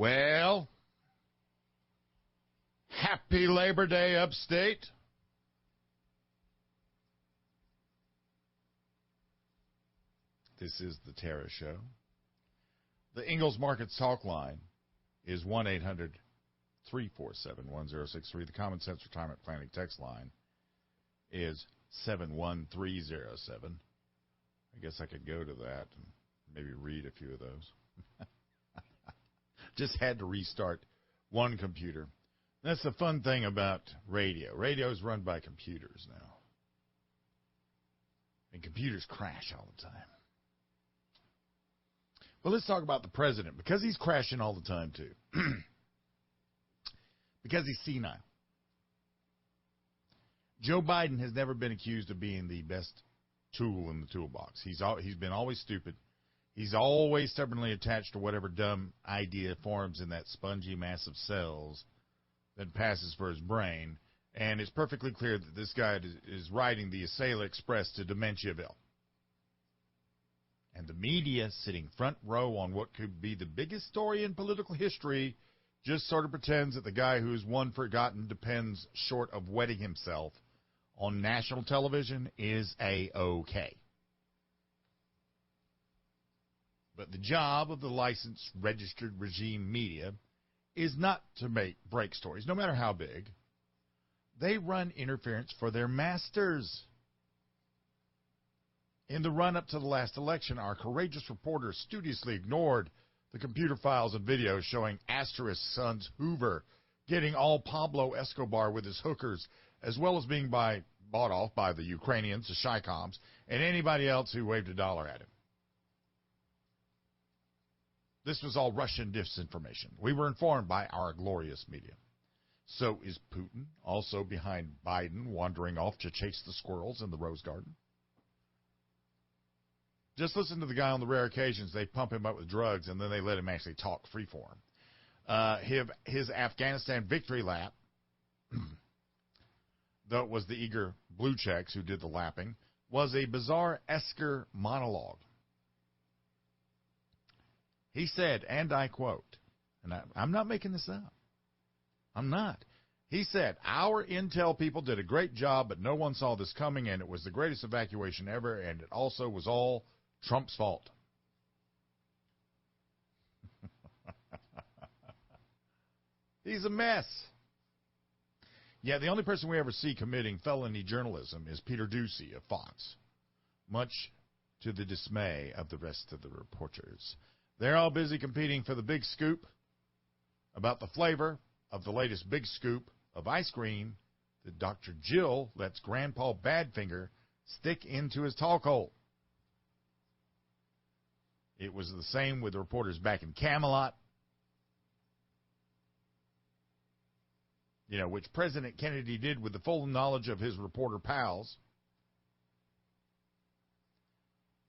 Well, happy Labor Day, Upstate. This is the Tara Show. The Ingalls Markets Talk line is 1-800-347-1063. The Common Sense Retirement Planning text line is 71307. I guess I could go to that and maybe read a few of those. Just had to restart one computer. That's the fun thing about radio. Radio is run by computers now. And computers crash all the time. Well, let's talk about the president, because he's crashing all the time, too. Because he's senile. Joe Biden has never been accused of being the best tool in the toolbox. He's been always stupid. He's always stubbornly attached to whatever dumb idea forms in that spongy mass of cells that passes for his brain. And it's perfectly clear that this guy is riding the Acela Express to Dementiaville. And the media, sitting front row on what could be the biggest story in political history, just sort of pretends that the guy who's one forgotten depends short of wetting himself on national television is A-OK. But the job of the licensed, registered regime media is not to break stories, no matter how big. They run interference for their masters. In the run-up to the last election, our courageous reporters studiously ignored the computer files and videos showing Asterisk's son's Hoover getting all Pablo Escobar with his hookers, as well as being bought off by the Ukrainians, the Shycoms, and anybody else who waved a dollar at him. This was all Russian disinformation. We were informed by our glorious media. So is Putin also behind Biden wandering off to chase the squirrels in the Rose Garden? Just listen to the guy on the rare occasions they pump him up with drugs and then they let him actually talk freeform. His Afghanistan victory lap, though it was the eager blue checks who did the lapping, was a bizarre Esker monologue. He said, and I quote, and I'm not making this up. I'm not. He said, our intel people did a great job, but no one saw this coming, and it was the greatest evacuation ever, and it also was all Trump's fault. He's a mess. Yeah, the only person we ever see committing felony journalism is Peter Doocy of Fox, much to the dismay of the rest of the reporters. They're all busy competing for the big scoop about the flavor of the latest big scoop of ice cream that Dr. Jill lets Grandpa Badfinger stick into his talk hole. It was the same with the reporters back in Camelot, which President Kennedy did with the full knowledge of his reporter pals.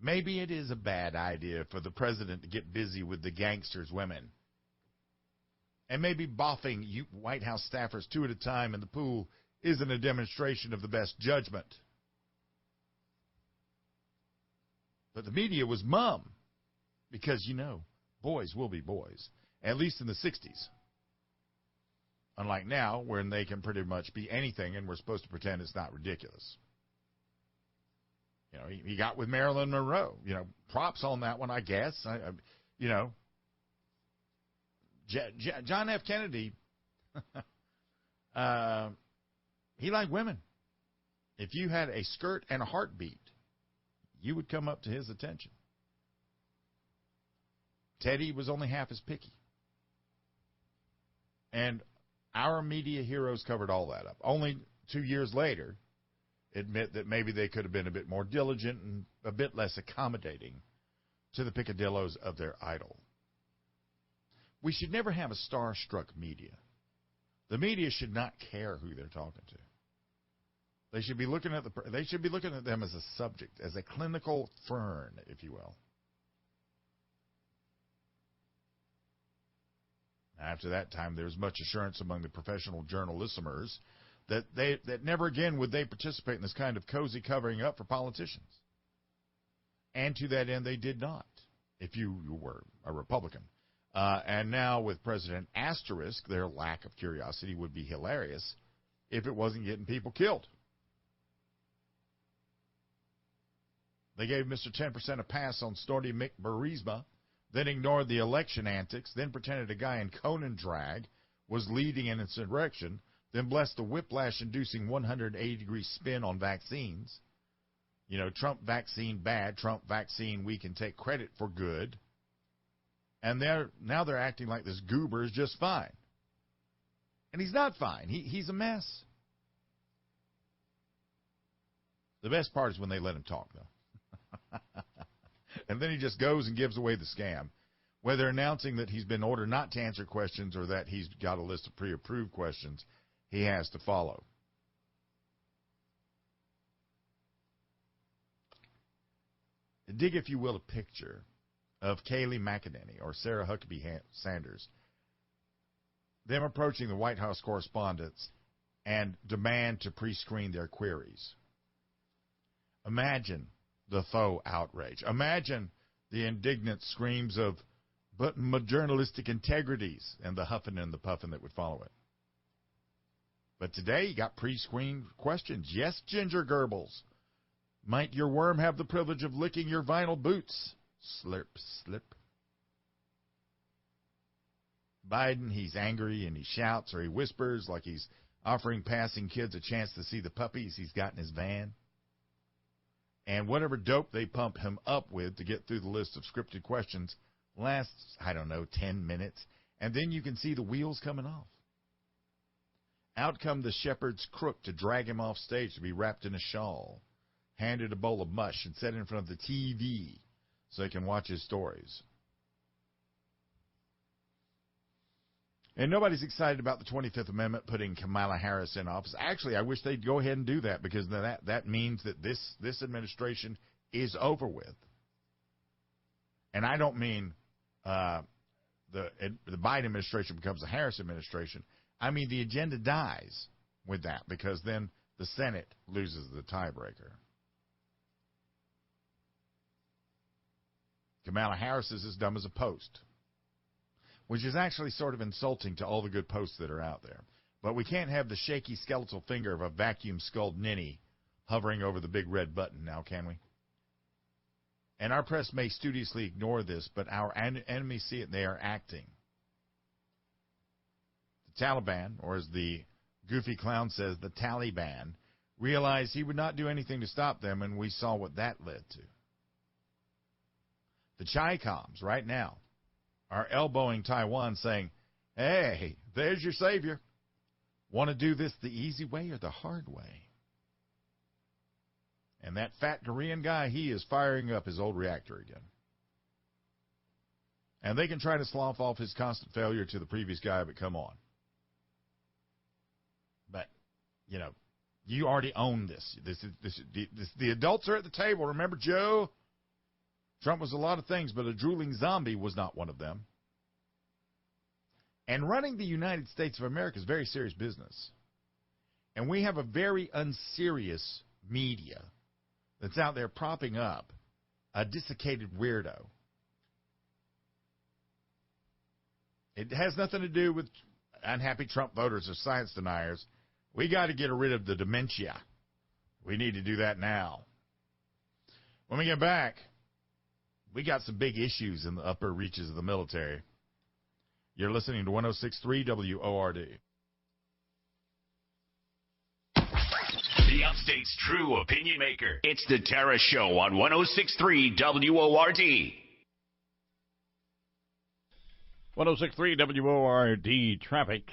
Maybe it is a bad idea for the president to get busy with the gangsters' women. And maybe boffing White House staffers two at a time in the pool isn't a demonstration of the best judgment. But the media was mum. Because, boys will be boys. At least in the 60s. Unlike now, when they can pretty much be anything and we're supposed to pretend it's not ridiculous. He got with Marilyn Monroe. Props on that one, I guess. John F. Kennedy, he liked women. If you had a skirt and a heartbeat, you would come up to his attention. Teddy was only half as picky. And our media heroes covered all that up. Only 2 years later, admit that maybe they could have been a bit more diligent and a bit less accommodating to the picadillos of their idol. We should never have a starstruck media. The media should not care who they're talking to. They should be looking at them as a subject, as a clinical fern, if you will. After that time, there was much assurance among the professional journalismers that never again would they participate in this kind of cozy covering up for politicians. And to that end, they did not, if you were a Republican. And now with President Asterisk, their lack of curiosity would be hilarious if it wasn't getting people killed. They gave Mr. 10% a pass on Snorty McBurisma, then ignored the election antics, then pretended a guy in Conan drag was leading an insurrection, then blessed the whiplash-inducing 180-degree spin on vaccines. You know, Trump vaccine bad, Trump vaccine we can take credit for good. And now they're acting like this goober is just fine. And he's not fine. He's a mess. The best part is when they let him talk, though. And then he just goes and gives away the scam, whether announcing that he's been ordered not to answer questions or that he's got a list of pre-approved questions he has to follow. Dig, if you will, a picture of Kayleigh McEnany or Sarah Huckabee Sanders, them approaching the White House correspondents and demand to pre-screen their queries. Imagine the faux outrage. Imagine the indignant screams of but journalistic integrities and the huffing and the puffing that would follow it. But today you got pre-screened questions. Yes, Ginger Goebbels. Might your worm have the privilege of licking your vinyl boots? Slurp, slip. Biden, he's angry and he shouts or he whispers like he's offering passing kids a chance to see the puppies he's got in his van. And whatever dope they pump him up with to get through the list of scripted questions lasts, 10 minutes. And then you can see the wheels coming off. Out come the shepherd's crook to drag him off stage to be wrapped in a shawl, handed a bowl of mush, and set in front of the TV so he can watch his stories. And nobody's excited about the 25th Amendment putting Kamala Harris in office. Actually, I wish they'd go ahead and do that, because that means that this administration is over with. And I don't mean the Biden administration becomes the Harris administration. I mean the agenda dies with that, because then the Senate loses the tiebreaker. Kamala Harris is as dumb as a post, which is actually sort of insulting to all the good posts that are out there. But we can't have the shaky skeletal finger of a vacuum-skulled ninny hovering over the big red button now, can we? And our press may studiously ignore this, but our enemies see it and they are acting. The Taliban, or as the goofy clown says, the Taliban, realized he would not do anything to stop them, and we saw what that led to. The Chi-Coms right now are elbowing Taiwan, saying, hey, there's your savior. Want to do this the easy way or the hard way? And that fat Korean guy, he is firing up his old reactor again. And they can try to slough off his constant failure to the previous guy, but come on. But, you already own this. The adults are at the table. Remember, Joe? Trump was a lot of things, but a drooling zombie was not one of them. And running the United States of America is very serious business. And we have a very unserious media that's out there propping up a desiccated weirdo. It has nothing to do with unhappy Trump voters or science deniers. We got to get rid of the dementia. We need to do that now. When we get back, we got some big issues in the upper reaches of the military. You're listening to 106.3 WORD. The Upstate's true opinion maker. It's the Tara Show on 106.3 WORD. 106.3 WORD traffic.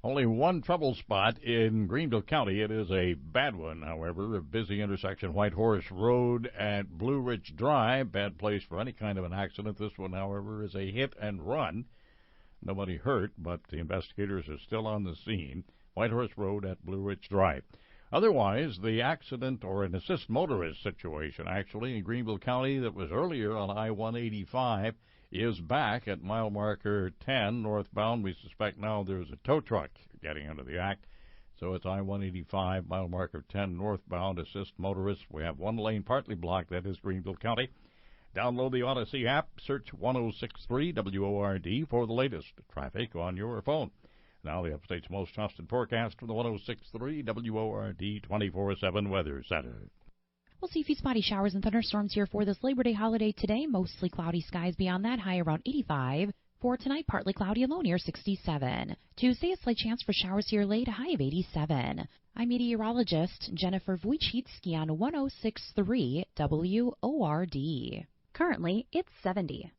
Only one trouble spot in Greenville County. It is a bad one, however. A busy intersection, White Horse Road at Blue Ridge Drive. Bad place for any kind of an accident. This one, however, is a hit and run. Nobody hurt, but the investigators are still on the scene. White Horse Road at Blue Ridge Drive. Otherwise, the accident or an assist motorist situation, actually, in Greenville County that was earlier on I-185 is back at mile marker 10 northbound. We suspect now there's a tow truck getting under the act. So it's I-185, mile marker 10 northbound, assist motorists. We have one lane partly blocked. That is Greenville County. Download the Odyssey app, search 1063 WORD for the latest traffic on your phone. Now the Upstate's most trusted forecast from the 1063 WORD 24/7 Weather Center. We'll see a few spotty showers and thunderstorms here for this Labor Day holiday today. Mostly cloudy skies beyond that, high around 85. For tonight, partly cloudy and low near 67. Tuesday, a slight chance for showers here late, a high of 87. I'm meteorologist Jennifer Wojcicki on 1063 WORD. Currently, it's 70.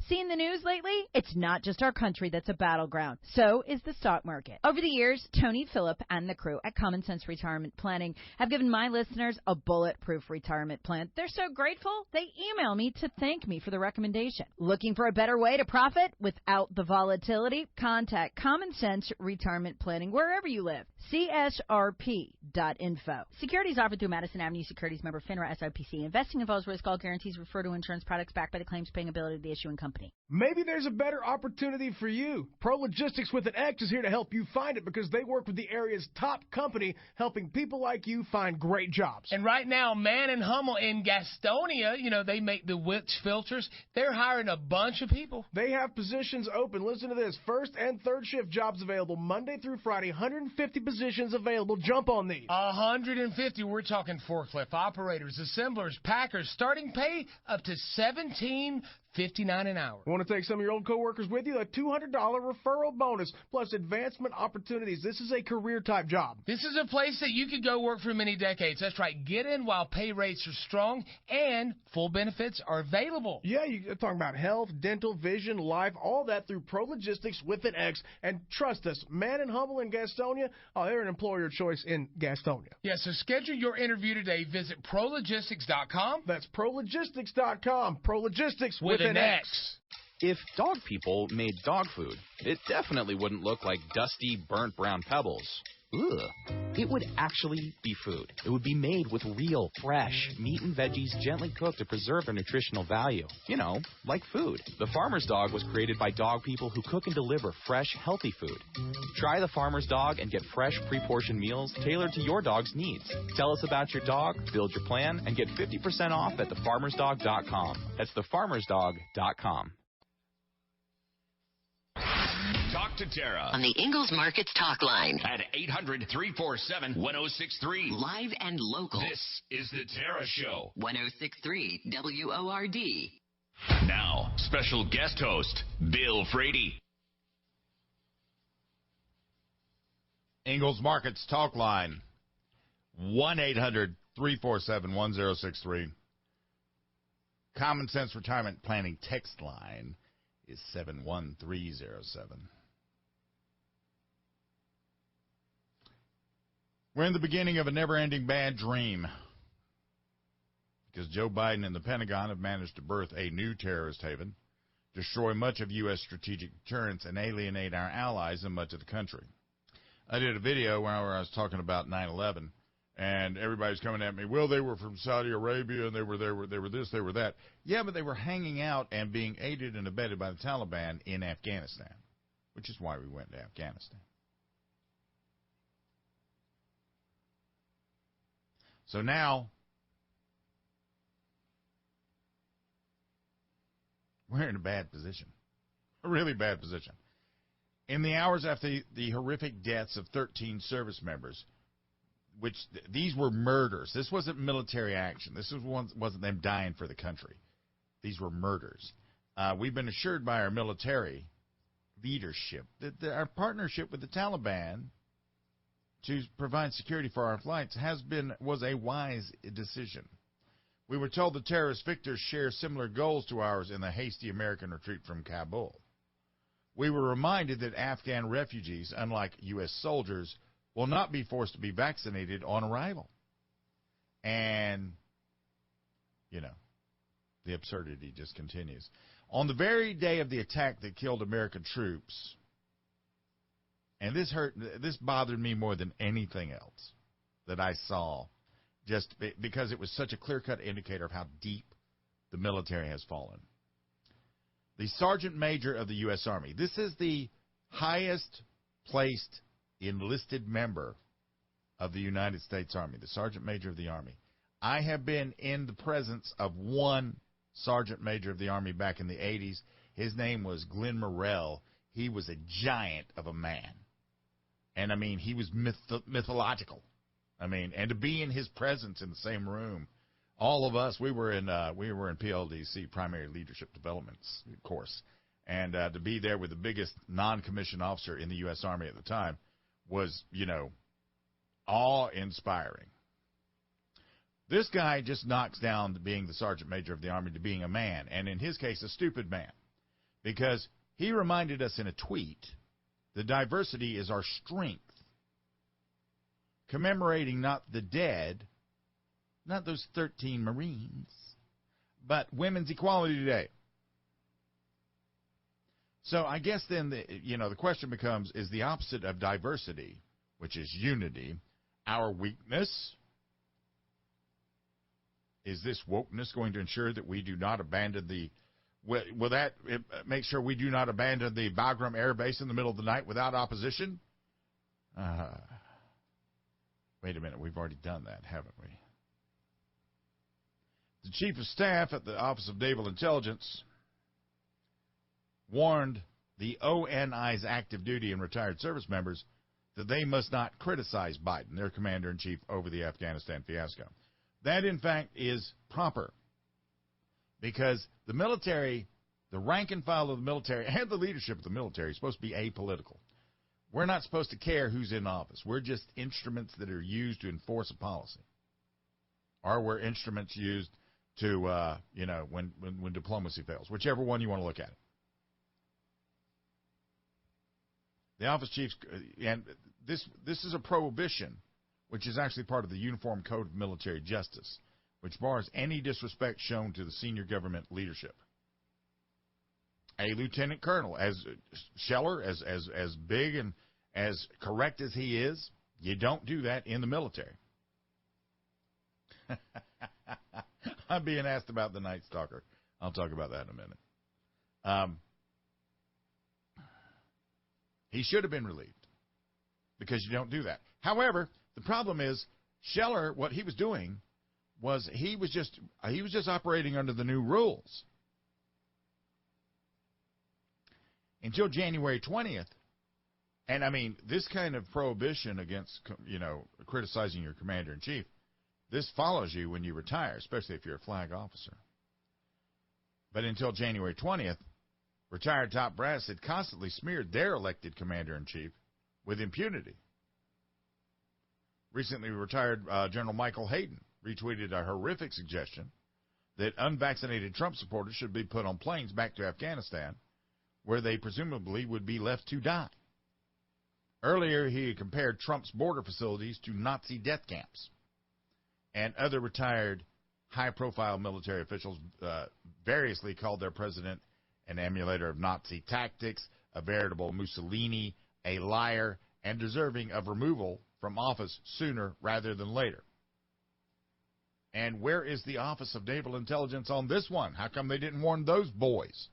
Seen the news lately? It's not just our country that's a battleground. So is the stock market. Over the years, Tony, Phillip, and the crew at Common Sense Retirement Planning have given my listeners a bulletproof retirement plan. They're so grateful, they email me to thank me for the recommendation. Looking for a better way to profit without the volatility? Contact Common Sense Retirement Planning wherever you live. CSRP.info. Securities offered through Madison Avenue Securities member FINRA SIPC. Investing involves risk. All guarantees refer to insurance products backed by the claims paying ability of the issuing company. Maybe there's a better opportunity for you. Pro Logistics with an X is here to help you find it because they work with the area's top company, helping people like you find great jobs. And right now, Man and Hummel in Gastonia, they make the Witch filters. They're hiring a bunch of people. They have positions open. Listen to this. First and third shift jobs available Monday through Friday. 150 positions available. Jump on these. 150. We're talking forklift operators, assemblers, packers. Starting pay up to $17.59 an hour. Want to take some of your old coworkers with you? A $200 referral bonus plus advancement opportunities. This is a career-type job. This is a place that you could go work for many decades. That's right. Get in while pay rates are strong and full benefits are available. Yeah, you're talking about health, dental, vision, life, all that through Pro Logistics with an X. And trust us, Man and Humble in Gastonia, they're an employer choice in Gastonia. Yeah, so schedule your interview today. Visit prologistics.com. That's prologistics.com. Pro Logistics with an X. If dog people made dog food, it definitely wouldn't look like dusty, burnt brown pebbles. Ugh. It would actually be food. It would be made with real, fresh meat and veggies gently cooked to preserve their nutritional value. Like food. The Farmer's Dog was created by dog people who cook and deliver fresh, healthy food. Try the Farmer's Dog and get fresh, pre-portioned meals tailored to your dog's needs. Tell us about your dog, build your plan, and get 50% off at thefarmersdog.com. That's thefarmersdog.com. Talk to Tara on the Ingalls Markets Talk Line at 800-347-1063. Live and local. This is the Tara Show. 1063 WORD. Now, special guest host, Bill Frady. Ingalls Markets Talk Line, 1-800-347-1063. Common Sense Retirement Planning text line is 71307. We're in the beginning of a never-ending bad dream because Joe Biden and the Pentagon have managed to birth a new terrorist haven, destroy much of U.S. strategic deterrence, and alienate our allies in much of the country. I did a video where I was talking about 9/11, and everybody's coming at me, well, they were from Saudi Arabia, and they were this, they were that. Yeah, but they were hanging out and being aided and abetted by the Taliban in Afghanistan, which is why we went to Afghanistan. So now, we're in a bad position, a really bad position. In the hours after the horrific deaths of 13 service members, which these were murders. This wasn't military action. This wasn't them dying for the country. These were murders. We've been assured by our military leadership that our partnership with the Taliban to provide security for our flights was a wise decision. We were told the terrorist victors share similar goals to ours in the hasty American retreat from Kabul. We were reminded that Afghan refugees, unlike U.S. soldiers, will not be forced to be vaccinated on arrival. And, the absurdity just continues. On the very day of the attack that killed American troops, and this bothered me more than anything else that I saw, just because it was such a clear-cut indicator of how deep the military has fallen. The Sergeant Major of the U.S. Army, this is the highest placed enlisted member of the United States Army, the Sergeant Major of the Army. I have been in the presence of one sergeant major of the Army back in the 80s. His name was Glenn Morrell. He was a giant of a man. And, I mean, he was mythological. I mean, and to be in his presence in the same room, all of us, we were in PLDC, Primary Leadership Development course. And to be there with the biggest non-commissioned officer in the U.S. Army at the time was, awe-inspiring. This guy just knocks down being the sergeant major of the Army to being a man, and in his case, a stupid man, because he reminded us in a tweet that diversity is our strength, commemorating not the dead, not those 13 Marines, but Women's Equality Day. So I guess then the question becomes, is the opposite of diversity, which is unity, our weakness? Is this wokeness going to ensure that we do not abandon will that make sure we do not abandon the Bagram Air Base in the middle of the night without opposition? Wait a minute, we've already done that, haven't we? The Chief of Staff at the Office of Naval Intelligence warned the ONI's active duty and retired service members that they must not criticize Biden, their commander-in-chief, over the Afghanistan fiasco. That, in fact, is proper, because the military, the rank and file of the military, and the leadership of the military is supposed to be apolitical. We're not supposed to care who's in office. We're just instruments that are used to enforce a policy. Or we're instruments used to, when diplomacy fails, whichever one you want to look at it. The office chiefs, and this is a prohibition, which is actually part of the Uniform Code of Military Justice, which bars any disrespect shown to the senior government leadership. A lieutenant colonel, as Scheller, as big and as correct as he is, you don't do that in the military. I'm being asked about the Night Stalker. I'll talk about that in a minute. He should have been relieved, because you don't do that. However, the problem is, Scheller, what he was doing was he was just operating under the new rules. Until January 20th, and I mean, this kind of prohibition against, criticizing your commander-in-chief, this follows you when you retire, especially if you're a flag officer. But until January 20th, retired top brass had constantly smeared their elected commander-in-chief with impunity. Recently retired General Michael Hayden retweeted a horrific suggestion that unvaccinated Trump supporters should be put on planes back to Afghanistan, where they presumably would be left to die. Earlier, he compared Trump's border facilities to Nazi death camps. And other retired high-profile military officials variously called their president an emulator of Nazi tactics, a veritable Mussolini, a liar, and deserving of removal from office sooner rather than later. And where is the Office of Naval Intelligence on this one? How come they didn't warn those boys?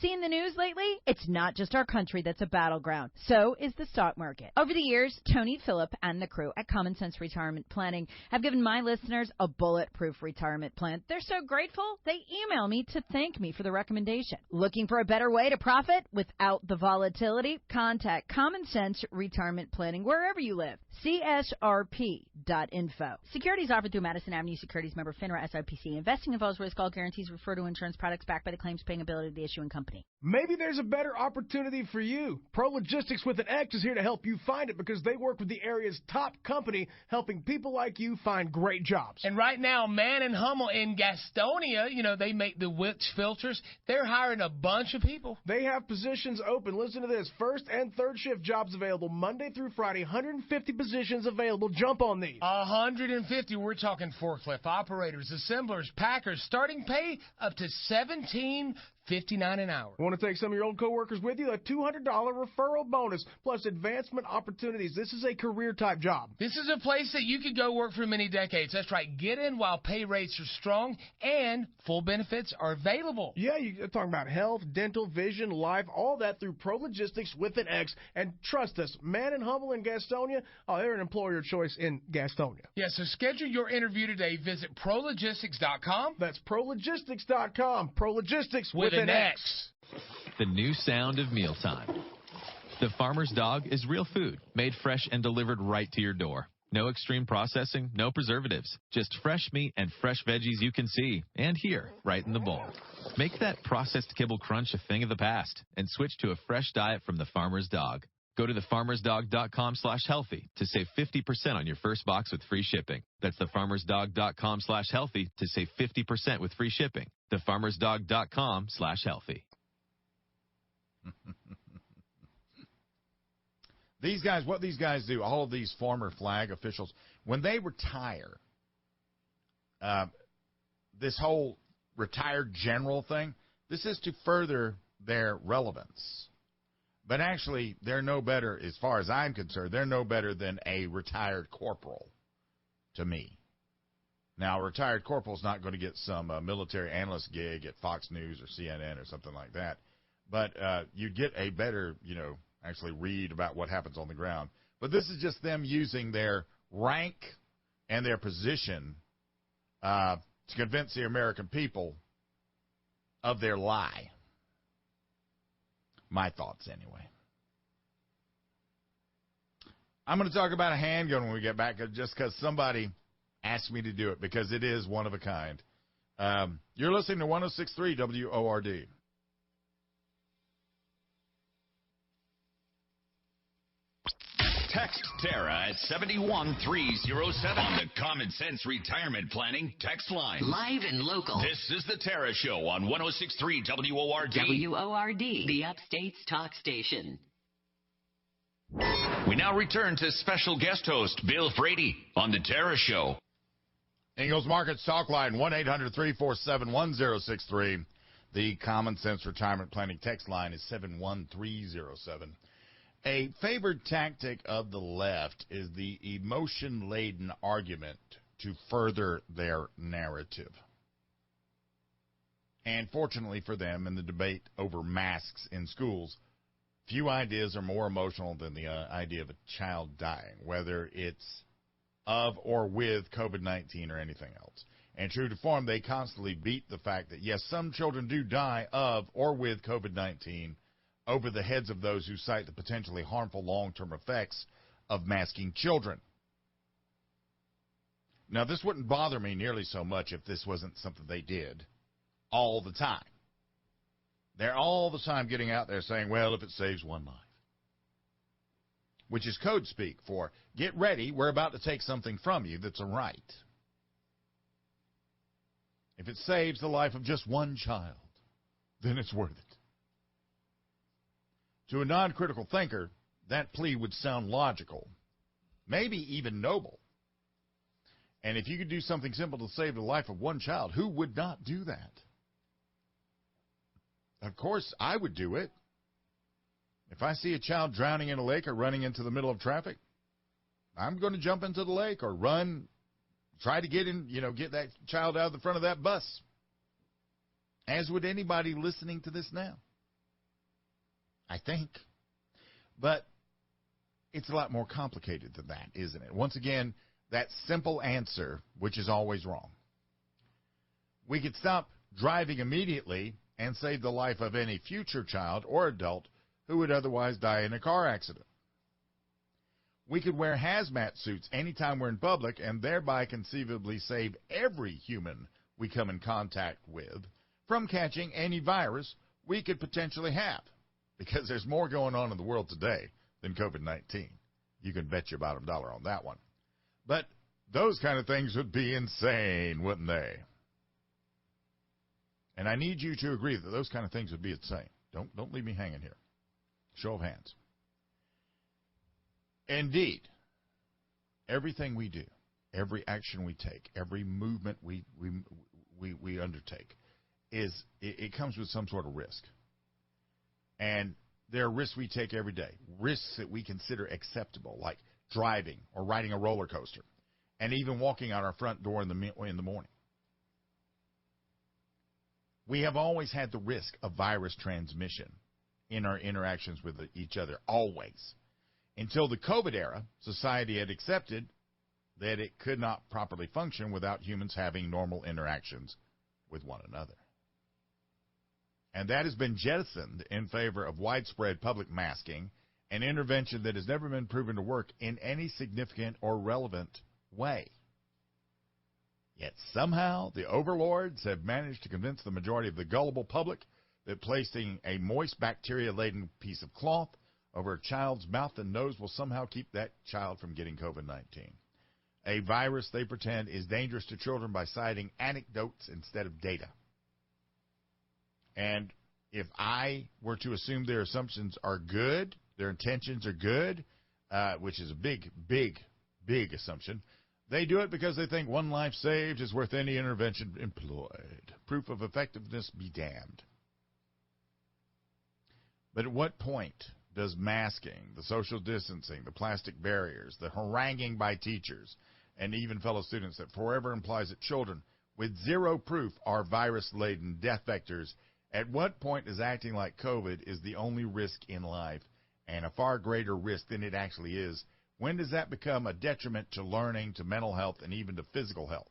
Seen the news lately? It's not just our country that's a battleground. So is the stock market. Over the years, Tony Phillip and the crew at Common Sense Retirement Planning have given my listeners a bulletproof retirement plan. They're so grateful, they email me to thank me for the recommendation. Looking for a better way to profit without the volatility? Contact Common Sense Retirement Planning wherever you live. CSRP.info. Securities offered through Madison Avenue Securities member FINRA SIPC. Investing involves risk. All guarantees refer to insurance products backed by the claims paying ability of the issuing company. Maybe there's a better opportunity for you. Pro Logistics with an X is here to help you find it, because they work with the area's top company, helping people like you find great jobs. And right now, Man and Hummel in Gastonia, they make the Witch filters. They're hiring a bunch of people. They have positions open. Listen to this. First and third shift jobs available Monday through Friday. 150 positions available. Jump on these. 150. We're talking forklift operators, assemblers, packers. Starting pay up to $17.59 an hour. hour. Want to take some of your old coworkers with you? A $200 referral bonus plus advancement opportunities. This is a career-type job. This is a place that you could go work for many decades. That's right. Get in while pay rates are strong and full benefits are available. Yeah, you're talking about health, dental, vision, life, all that through Pro Logistics with an X. And trust us, Man and Humble in Gastonia, they're an employer choice in Gastonia. Yeah, so schedule your interview today. Visit prologistics.com. That's prologistics.com. Pro Logistics with an X. The new sound of mealtime. The Farmer's Dog is real food, made fresh and delivered right to your door. No extreme processing, no preservatives. Just fresh meat and fresh veggies you can see and hear right in the bowl. Make that processed kibble crunch a thing of the past and switch to a fresh diet from the Farmer's Dog. Go to thefarmersdog.com/healthy to save 50% on your first box with free shipping. That's thefarmersdog.com/healthy to save 50% with free shipping. Thefarmersdog.com/healthy. These guys, what these guys do, all of these former flag officials, when they retire, this whole retired general thing, this is to further their relevance. But actually, they're no better, as far as I'm concerned, they're no better than a retired corporal to me. Now, a retired corporal's not going to get some military analyst gig at Fox News or CNN or something like that. But you get a better, actually read about what happens on the ground. But this is just them using their rank and their position to convince the American people of their lie. My thoughts, anyway. I'm going to talk about a handgun when we get back, just because somebody asked me to do it, because it is one of a kind. You're listening to 106.3 WORD. Text Tara at 71307 on the Common Sense Retirement Planning text line. Live and local. This is the Tara Show on 106.3 WORD. WORD, the Upstate's talk station. We now return to special guest host Bill Frady on the Tara Show. Ingles Markets Talk Line, 1-800-347-1063. The Common Sense Retirement Planning text line is 71307. A favored tactic of the left is the emotion-laden argument to further their narrative. And fortunately for them, in the debate over masks in schools, few ideas are more emotional than the idea of a child dying, whether it's of or with COVID-19 or anything else. And true to form, they constantly beat the fact that, yes, some children do die of or with COVID-19 over the heads of those who cite the potentially harmful long-term effects of masking children. Now, this wouldn't bother me nearly so much if this wasn't something they did all the time. They're all the time getting out there saying, well, if it saves one life, which is code speak for, get ready, we're about to take something from you that's a right. If it saves the life of just one child, then it's worth it. To a non-critical thinker, that plea would sound logical, maybe even noble. And if you could do something simple to save the life of one child, who would not do that? Of course, I would do it. If I see a child drowning in a lake or running into the middle of traffic, I'm going to jump into the lake or run, try to get that child out of the front of that bus. As would anybody listening to this now, I think. But it's a lot more complicated than that, isn't it? Once again, that simple answer, which is always wrong. We could stop driving immediately and save the life of any future child or adult who would otherwise die in a car accident. We could wear hazmat suits anytime we're in public and thereby conceivably save every human we come in contact with from catching any virus we could potentially have. Because there's more going on in the world today than COVID-19. You can bet your bottom dollar on that one. But those kind of things would be insane, wouldn't they? And I need you to agree that those kind of things would be insane. Don't leave me hanging here. Show of hands. Indeed, everything we do, every action we take, every movement we undertake, it comes with some sort of risk. And there are risks we take every day, risks that we consider acceptable, like driving or riding a roller coaster, and even walking out our front door in the morning. We have always had the risk of virus transmission in our interactions with each other, always. Until the COVID era, society had accepted that it could not properly function without humans having normal interactions with one another. And that has been jettisoned in favor of widespread public masking, an intervention that has never been proven to work in any significant or relevant way. Yet somehow the overlords have managed to convince the majority of the gullible public that placing a moist, bacteria-laden piece of cloth over a child's mouth and nose will somehow keep that child from getting COVID-19. A virus they pretend is dangerous to children by citing anecdotes instead of data. And if I were to assume their assumptions are good, their intentions are good, which is a big, big, big assumption, they do it because they think one life saved is worth any intervention employed. Proof of effectiveness be damned. But at what point does masking, the social distancing, the plastic barriers, the haranguing by teachers, and even fellow students that forever implies that children with zero proof are virus-laden death vectors, at what point is acting like COVID is the only risk in life and a far greater risk than it actually is? When does that become a detriment to learning, to mental health, and even to physical health?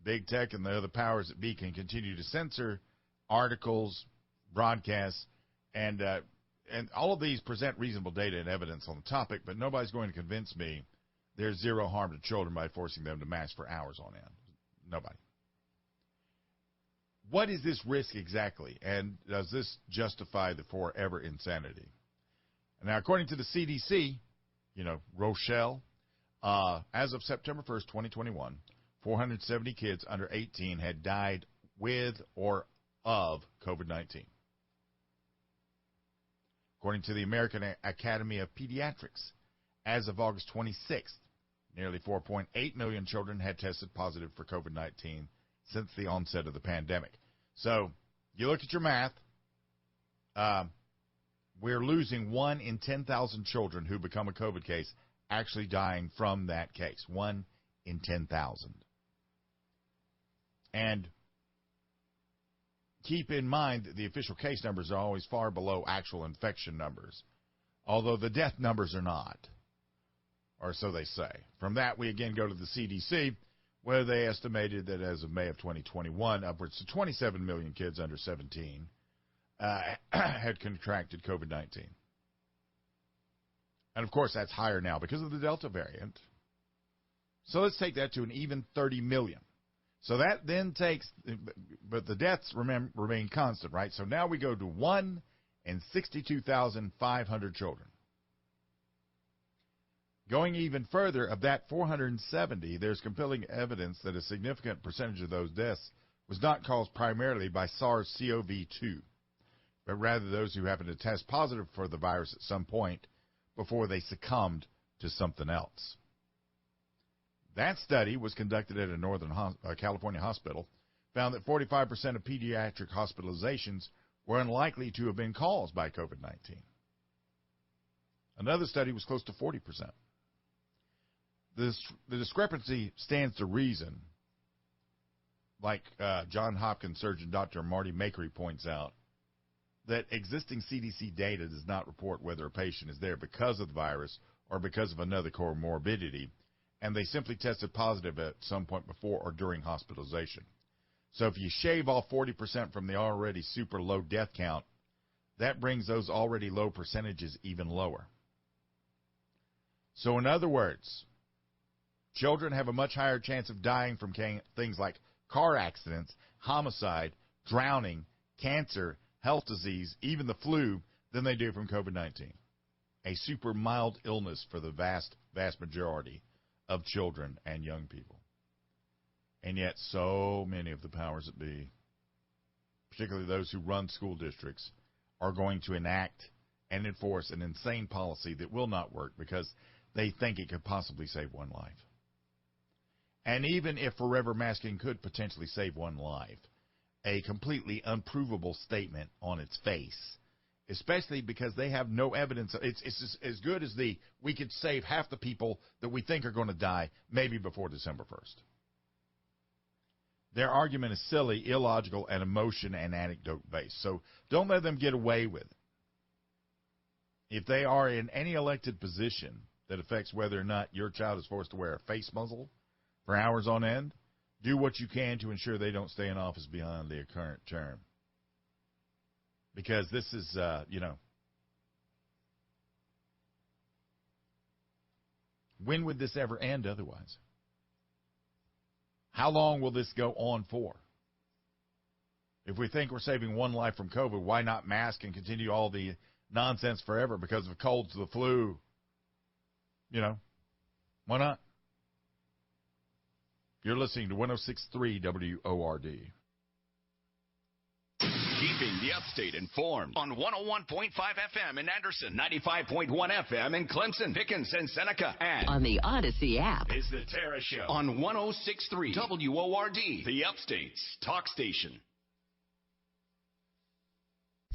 Big tech and the other powers that be can continue to censor articles, broadcasts, and all of these present reasonable data and evidence on the topic, but nobody's going to convince me there's zero harm to children by forcing them to mask for hours on end. Nobody. What is this risk exactly, and does this justify the forever insanity? Now, according to the CDC, Rochelle, as of September 1st, 2021, 470 kids under 18 had died with or of COVID-19. According to the American Academy of Pediatrics, as of August 26th, nearly 4.8 million children had tested positive for COVID-19 since the onset of the pandemic. So, you look at your math, we're losing 1 in 10,000 children who become a COVID case actually dying from that case. 1 in 10,000. And keep in mind that the official case numbers are always far below actual infection numbers, although the death numbers are not, or so they say. From that, we again go to the CDC, where they estimated that as of May of 2021, upwards to 27 million kids under 17 had contracted COVID-19. And, of course, that's higher now because of the Delta variant. So let's take that to an even 30 million. So that then takes, but the deaths remain constant, right? So now we go to 1 in 62,500 children. Going even further, of that 470, there's compelling evidence that a significant percentage of those deaths was not caused primarily by SARS-CoV-2, but rather those who happened to test positive for the virus at some point before they succumbed to something else. That study was conducted at a Northern California hospital, found that 45% of pediatric hospitalizations were unlikely to have been caused by COVID-19. Another study was close to 40%. The discrepancy stands to reason, like Johns Hopkins surgeon Dr. Marty Makery points out, that existing CDC data does not report whether a patient is there because of the virus or because of another comorbidity, and they simply tested positive at some point before or during hospitalization. So if you shave off 40% from the already super low death count, that brings those already low percentages even lower. So in other words, children have a much higher chance of dying from things like car accidents, homicide, drowning, cancer, health disease, even the flu, than they do from COVID-19. A super mild illness for the vast, vast majority of children and young people. And yet so many of the powers that be, particularly those who run school districts, are going to enact and enforce an insane policy that will not work because they think it could possibly save one life. And even if forever masking could potentially save one life, a completely unprovable statement on its face, especially because they have no evidence. It's as good as we could save half the people that we think are going to die maybe before December 1st. Their argument is silly, illogical, and emotion and anecdote-based. So don't let them get away with it. If they are in any elected position that affects whether or not your child is forced to wear a face muzzle for hours on end, do what you can to ensure they don't stay in office beyond their current term. Because this is, when would this ever end otherwise? How long will this go on for? If we think we're saving one life from COVID, why not mask and continue all the nonsense forever because of colds, the flu? Why not? You're listening to 106.3 WORD. Keeping the upstate informed on 101.5 FM in Anderson, 95.1 FM in Clemson, Pickens, and Seneca. And on the Odyssey app is the Tara Show on 106.3 WORD, the upstate's talk station.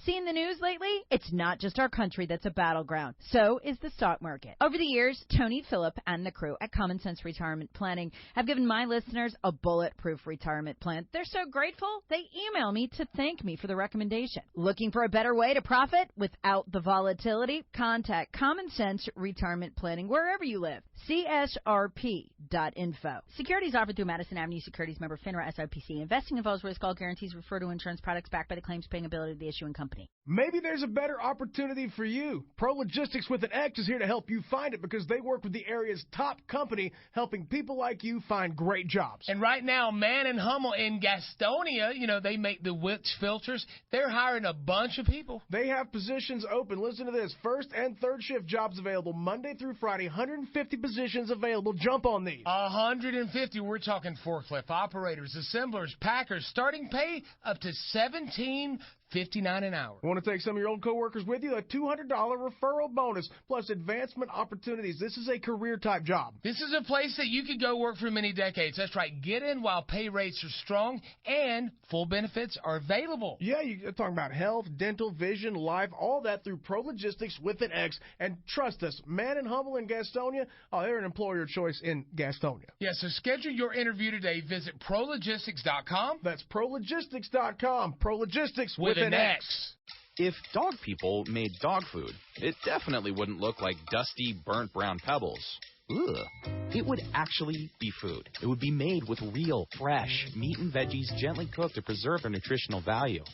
Seen the news lately? It's not just our country that's a battleground. So is the stock market. Over the years, Tony Phillip and the crew at Common Sense Retirement Planning have given my listeners a bulletproof retirement plan. They're so grateful, they email me to thank me for the recommendation. Looking for a better way to profit without the volatility? Contact Common Sense Retirement Planning wherever you live. CSRP.info. Securities offered through Madison Avenue Securities member FINRA SIPC. Investing involves risk. All guarantees refer to insurance products backed by the claims paying ability of the issuing company. Maybe there's a better opportunity for you. Pro Logistics with an X is here to help you find it because they work with the area's top company, helping people like you find great jobs. And right now, Man and Hummel in Gastonia, they make the Wix filters. They're hiring a bunch of people. They have positions open. Listen to this. First and third shift jobs available Monday through Friday. 150 positions available. Jump on these. 150. We're talking forklift operators, assemblers, packers. Starting pay up to $17.59 an hour. Want to take some of your old coworkers with you? A $200 referral bonus plus advancement opportunities. This is a career-type job. This is a place that you could go work for many decades. That's right. Get in while pay rates are strong and full benefits are available. Yeah, you're talking about health, dental, vision, life, all that through Pro Logistics with an X. And trust us, Man and Humble in Gastonia, they're an employer choice in Gastonia. Yeah, so schedule your interview today. Visit prologistics.com. That's prologistics.com. Pro Logistics with an X. If dog people made dog food, it definitely wouldn't look like dusty, burnt brown pebbles. Ugh. It would actually be food. It would be made with real, fresh meat and veggies gently cooked to preserve their nutritional value.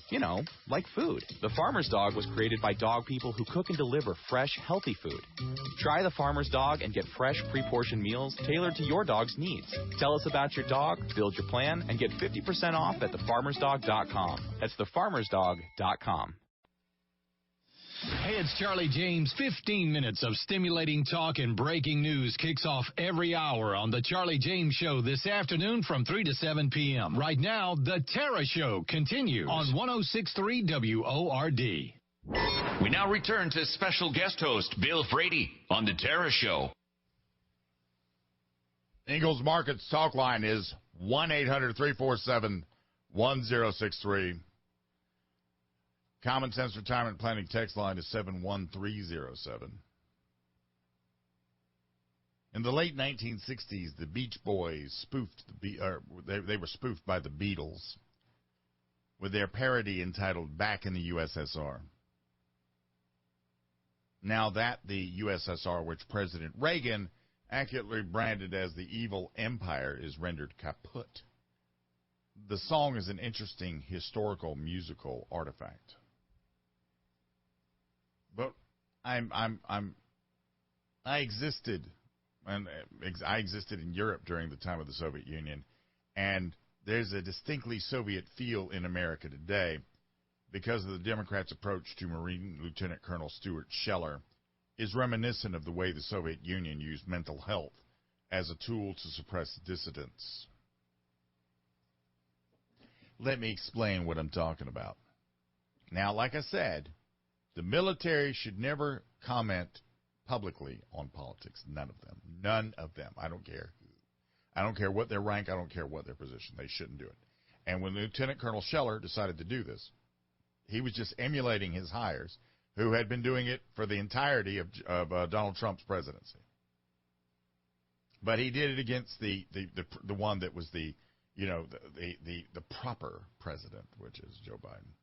Like food. The Farmer's Dog was created by dog people who cook and deliver fresh, healthy food. Try the Farmer's Dog and get fresh, pre-portioned meals tailored to your dog's needs. Tell us about your dog, build your plan, and get 50% off at thefarmersdog.com. That's thefarmersdog.com. Hey, it's Charlie James. 15 minutes of stimulating talk and breaking news kicks off every hour on The Charlie James Show this afternoon from 3 to 7 p.m. Right now, The Tara Show continues on 106.3 WORD. We now return to special guest host Bill Frady on The Tara Show. Ingles Markets talk line is 1-800-347-1063. Common Sense Retirement Planning text line is 71307. In the late 1960s, the Beach Boys spoofed they were spoofed by the Beatles with their parody entitled "Back in the USSR." Now that the USSR, which President Reagan accurately branded as the evil empire, is rendered kaput, the song is an interesting historical musical artifact. But I existed in Europe during the time of the Soviet Union, and there's a distinctly Soviet feel in America today because of the Democrats' approach to Marine Lieutenant Colonel Stuart Scheller is reminiscent of the way the Soviet Union used mental health as a tool to suppress dissidents. Let me explain what I'm talking about. Now, like I said, the military should never comment publicly on politics. None of them. None of them. I don't care. I don't care what their rank. I don't care what their position. They shouldn't do it. And when Lieutenant Colonel Scheller decided to do this, he was just emulating his hires, who had been doing it for the entirety of Donald Trump's presidency. But he did it against the one that was the proper president, which is Joe Biden.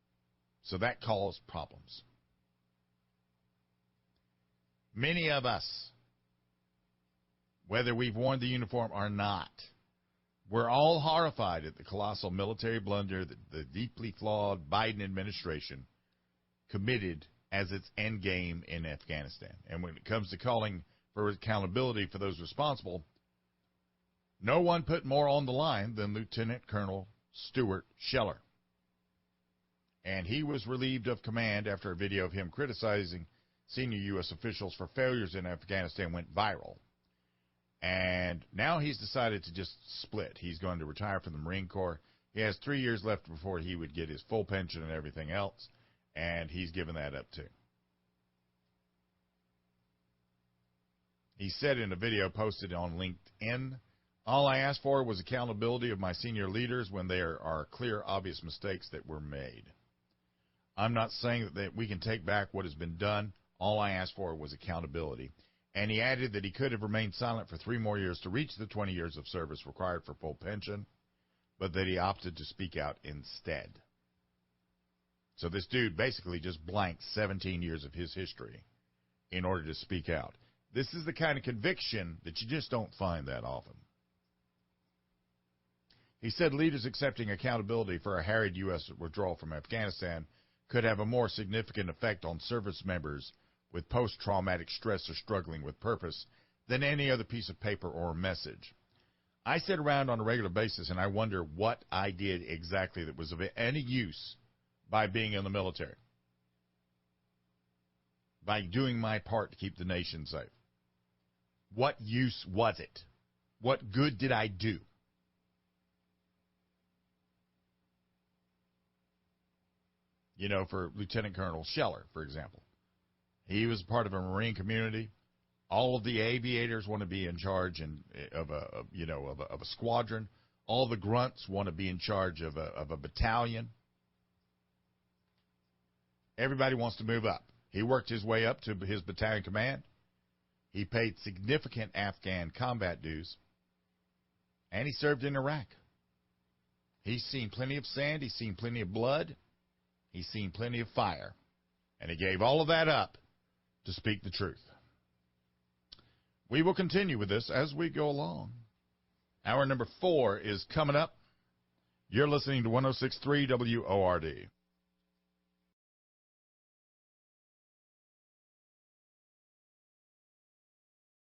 So that caused problems. Many of us, whether we've worn the uniform or not, we're all horrified at the colossal military blunder that the deeply flawed Biden administration committed as its end game in Afghanistan. And when it comes to calling for accountability for those responsible, no one put more on the line than Lieutenant Colonel Stuart Scheller. And he was relieved of command after a video of him criticizing senior U.S. officials for failures in Afghanistan went viral. And now he's decided to just split. He's going to retire from the Marine Corps. He has 3 years left before he would get his full pension and everything else, and he's given that up too. He said in a video posted on LinkedIn, "All I asked for was accountability of my senior leaders when there are clear, obvious mistakes that were made. I'm not saying that we can take back what has been done. All I asked for was accountability." And he added that he could have remained silent for 3 more years to reach the 20 years of service required for full pension, but that he opted to speak out instead. So this dude basically just blanked 17 years of his history in order to speak out. This is the kind of conviction that you just don't find that often. He said leaders accepting accountability for a harried U.S. withdrawal from Afghanistan could have a more significant effect on service members with post-traumatic stress or struggling with purpose than any other piece of paper or message. I sit around on a regular basis and I wonder what I did exactly that was of any use by being in the military, by doing my part to keep the nation safe. What use was it? What good did I do? You know, for Lieutenant Colonel Scheller, for example. He was part of a Marine community. All of the aviators want to be in charge of a squadron. All the grunts want to be in charge of a battalion. Everybody wants to move up. He worked his way up to his battalion command. He paid significant Afghan combat dues, and he served in Iraq. He's seen plenty of sand. He's seen plenty of blood. He's seen plenty of fire, and he gave all of that up to speak the truth. We will continue with this as we go along. Hour number 4 is coming up. You're listening to 106.3 WORD.